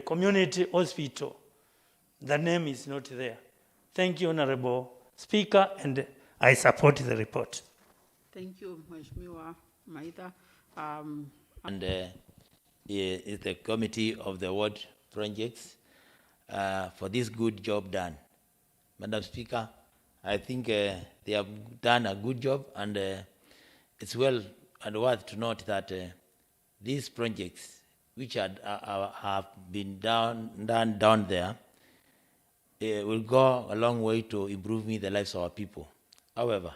community hospital. The name is not there. Thank you, Honorable Speaker, and I support the report. Thank you, Mheshimiwa Maitha. And is the committee of the ward projects for this good job done. Madam Speaker, I think they have done a good job, and it's well and worth to note that these projects, which have been done down there, will go a long way to improving the lives of our people. However,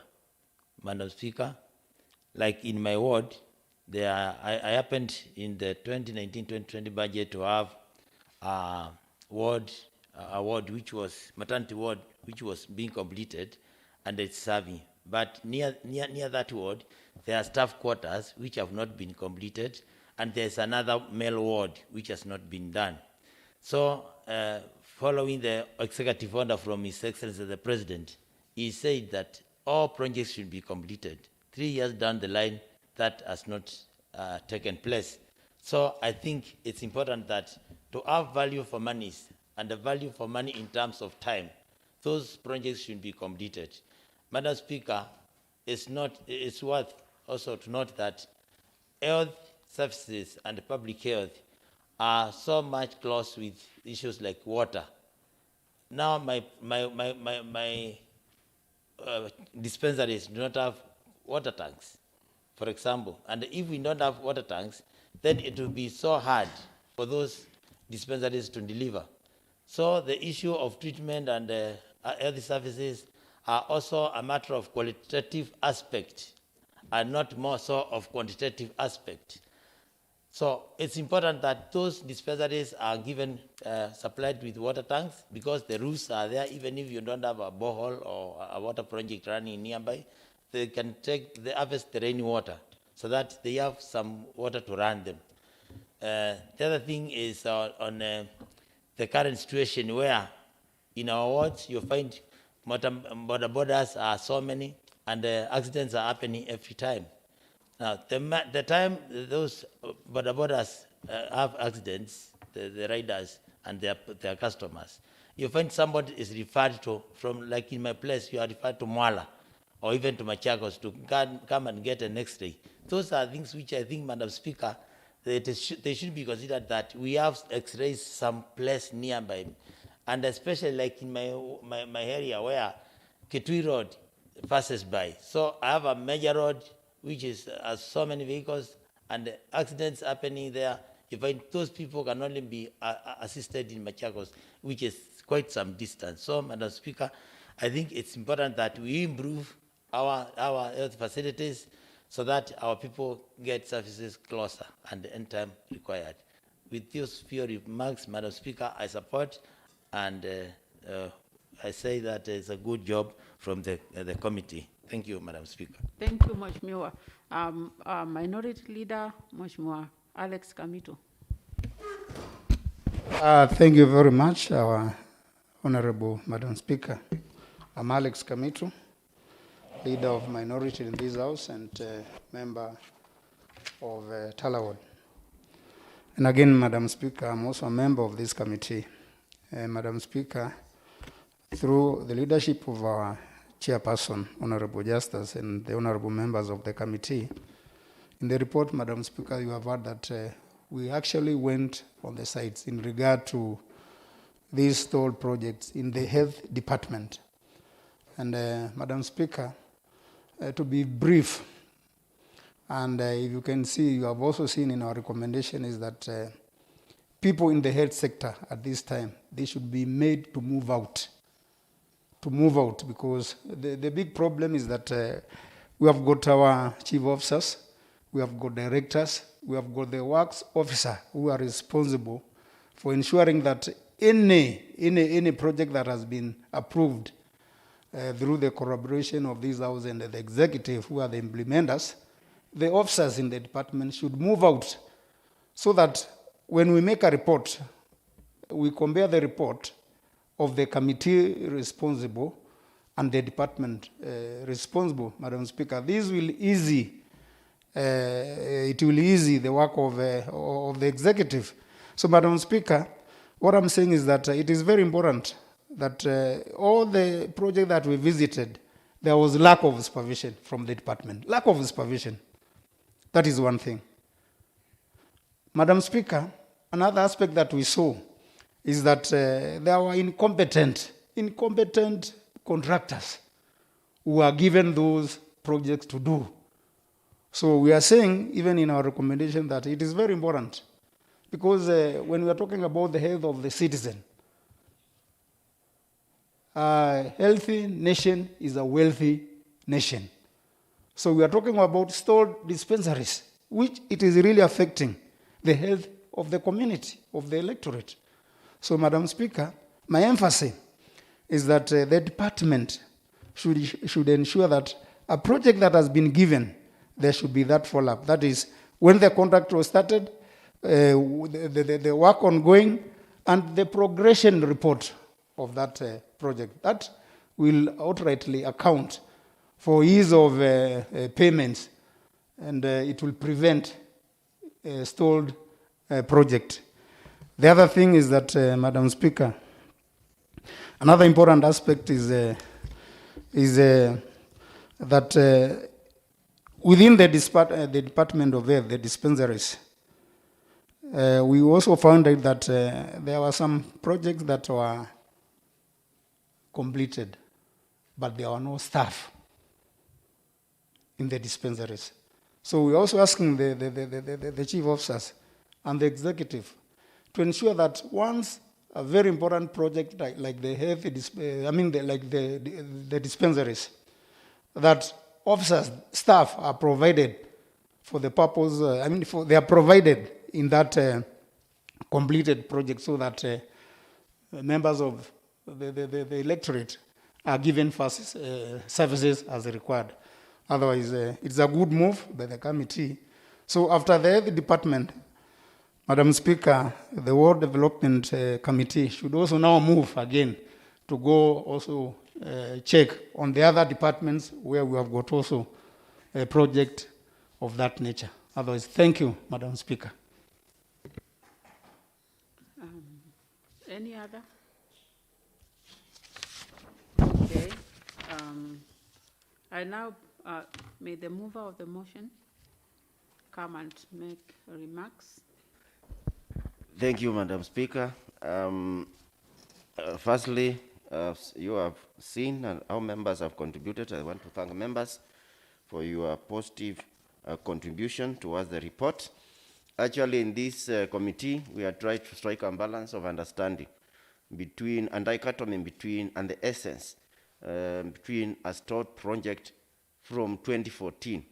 Madam Speaker, like in my ward, I happened in the 2019-2020 budget to have a ward which was maternity ward, which was being completed and it's serving. But near that ward, there are staff quarters which have not been completed, and there's another male ward which has not been done. So, following the executive order from His Excellency the President, he said that all projects should be completed. 3 years down the line, that has not taken place. So I think it's important that to have value for monies, and the value for money in terms of time, those projects should be completed. Madam Speaker, it's worth also to note that health services and public health are so much close with issues like water. Now my dispensaries do not have water tanks, for example. And if we don't have water tanks, then it will be so hard for those dispensaries to deliver. So the issue of treatment and health services are also a matter of qualitative aspect and not more so of quantitative aspect. So it's important that those dispensaries are given, supplied with water tanks, because the roofs are there. Even if you don't have a borehole or a water project running nearby, they can harvest the rainwater so that they have some water to run them. The other thing is on the current situation where in our wards you find border borders are so many, and accidents are happening every time. Now, the time those border borders have accidents, the riders and their customers, you find somebody is referred to from, like in my place, you are referred to Mwala or even to Machakos to come and get an X-ray. Those are things which I think, Madam Speaker, they should be considered, that we have X-rays someplace nearby. And especially like in my area where Kitui Road passes by. So I have a major road which has so many vehicles, and accidents happening there. You find those people can only be assisted in Machakos, which is quite some distance. So, Madam Speaker, I think it's important that we improve our health facilities so that our people get services closer and the end time required. With those few remarks, Madam Speaker, I support, and I say that it's a good job from the committee. Thank you, Madam Speaker. Thank you, Mheshimiwa. Minority Leader, Mheshimiwa Alex Kamitu. Thank you very much, our Honorable Madam Speaker. I'm Alex Kamitu, Leader of Minority in this House and member of Talawad. And again, Madam Speaker, I'm also a member of this committee. Madam Speaker, through the leadership of our Chairperson, Honorable Justice, and the honorable members of the committee, in the report, Madam Speaker, you have heard that we actually went on the sites in regard to these stalled projects in the health department. And Madam Speaker, to be brief, and if you can see, you have also seen in our recommendation is that people in the health sector at this time, they should be made to move out. Because the big problem is that we have got our chief officers, we have got directors, we have got the works officer who are responsible for ensuring that any project that has been approved through the collaboration of this house and the executive who are the implementers, the officers in the department should move out so that when we make a report, we compare the report of the committee responsible and the department responsible, Madam Speaker. This will easy, it will easy the work of the executive, So, Madam Speaker, what I'm saying is that it is very important that all the projects that we visited, there was lack of supervision from the department. Lack of supervision. That is one thing. Madam Speaker, another aspect that we saw is that there were incompetent contractors who were given those projects to do. So we are saying, even in our recommendation, that it is very important because when we are talking about the health of the citizen, a healthy nation is a wealthy nation. So we are talking about stored dispensaries, which it is really affecting the health of the community, of the electorate. So, Madam Speaker, my emphasis is that the department should ensure that a project that has been given, there should be that follow-up. That is, when the contract was started, the work ongoing, and the progression report of that project. That will outrightly account for ease of payments, and it will prevent a stalled project. The other thing is that, Madam Speaker, another important aspect is that within the Department of Health, the dispensaries, we also found out that there were some projects that were completed, but there were no staff in the dispensaries. So we're also asking the chief officers and the executive to ensure that once a very important project like the health, the dispensaries, that officers, staff are provided for the purpose, they are provided in that completed project so that members of the electorate are given first services as required. Otherwise, it's a good move by the committee. So after the health department, Madam Speaker, the World Development Committee should also now move again to go also check on the other departments where we have got also a project of that nature. Otherwise, thank you, Madam Speaker. Any other? Okay. I now, may the mover of the motion come and make remarks. Thank you, Madam Speaker. Firstly, you have seen and how members have contributed. I want to thank members for your positive contribution towards the report. Actually, in this committee, we are trying to strike a balance of understanding between, and dichotomy between, and the essence between a stored project from 2014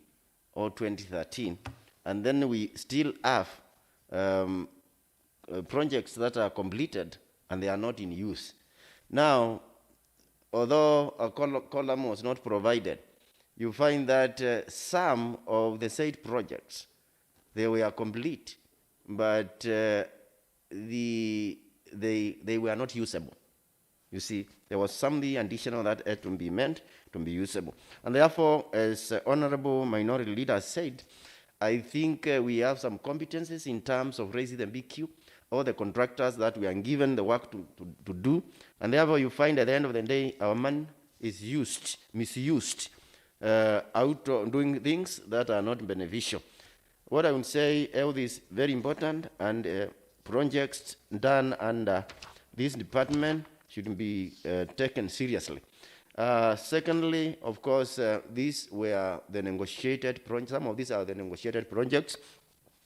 or 2013, and then we still have projects that are completed and they are not in use. Now, although a column was not provided, you find that some of the said projects, they were complete, but they were not usable. You see, there was something additional that had to be meant to be usable. And therefore, as Honorable Minority Leader said, I think we have some competencies in terms of raising the BQ, all the contractors that we are given the work to do. And therefore, you find at the end of the day, our money is misused, out doing things that are not beneficial. What I would say, health is very important, and projects done under this department should be taken seriously. Secondly, of course, these were the negotiated projects. Some of these are the negotiated projects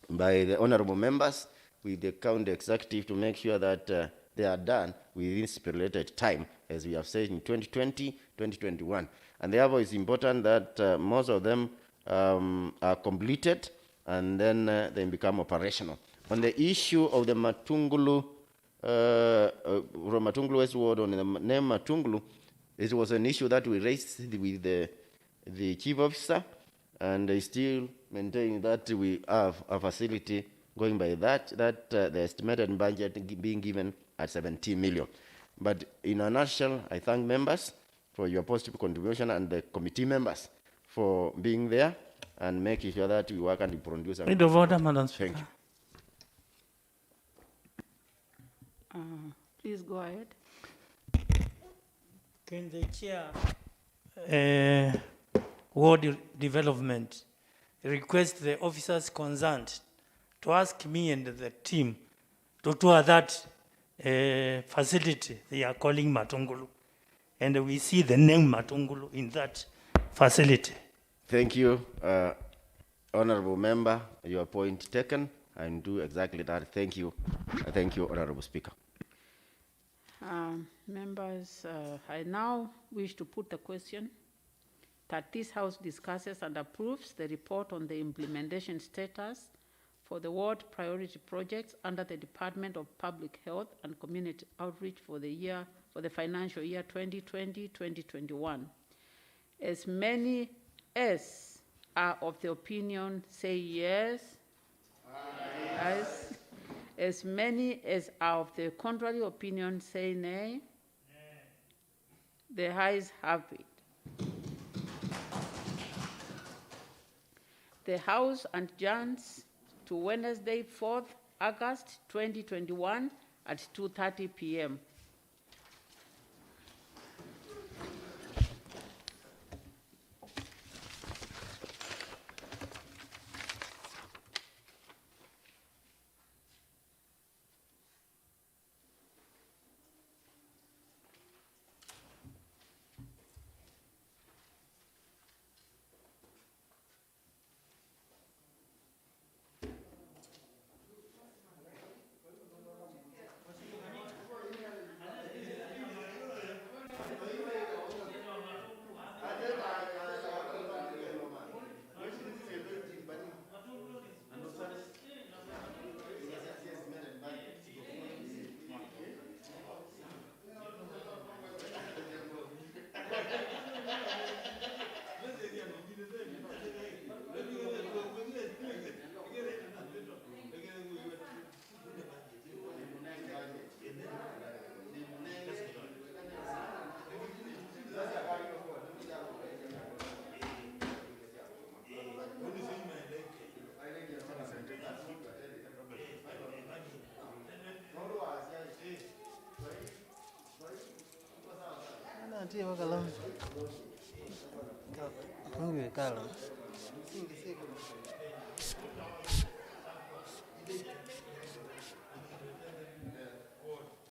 by the honorable members with the county executive to make sure that they are done within stipulated time, as we have said in 2020, 2021. And therefore, it's important that most of them are completed and then they become operational. On the issue of the Matungulu, Matungulu West Ward, on the name Matungulu, it was an issue that we raised with the chief officer, and they still maintain that we have a facility going by that the estimated budget being given at 17 million. But in a nutshell, I thank members for your positive contribution and the committee members for being there and making sure that we work and produce. Point of order, Madam Speaker. Thank you. Please go ahead. Can the chair, ward development, request the officers concerned to ask me and the team to tour that facility they are calling Matungulu. And we see the name Matungulu in that facility. Thank you, Honorable Member. Your point taken, and do exactly that. Thank you. Thank you, Honorable Speaker. Members, I now wish to put the question that this House discusses and approves the report on the implementation status for the ward priority projects under the Department of Public Health and Community Outreach for the financial year 2020-2021. As many as are of the opinion say yes. Yes. As many as are of the contrary opinion say nay. The ayes have it. The House adjourns to Wednesday, 4th August 2021 at 2:30 p.m. Kalam.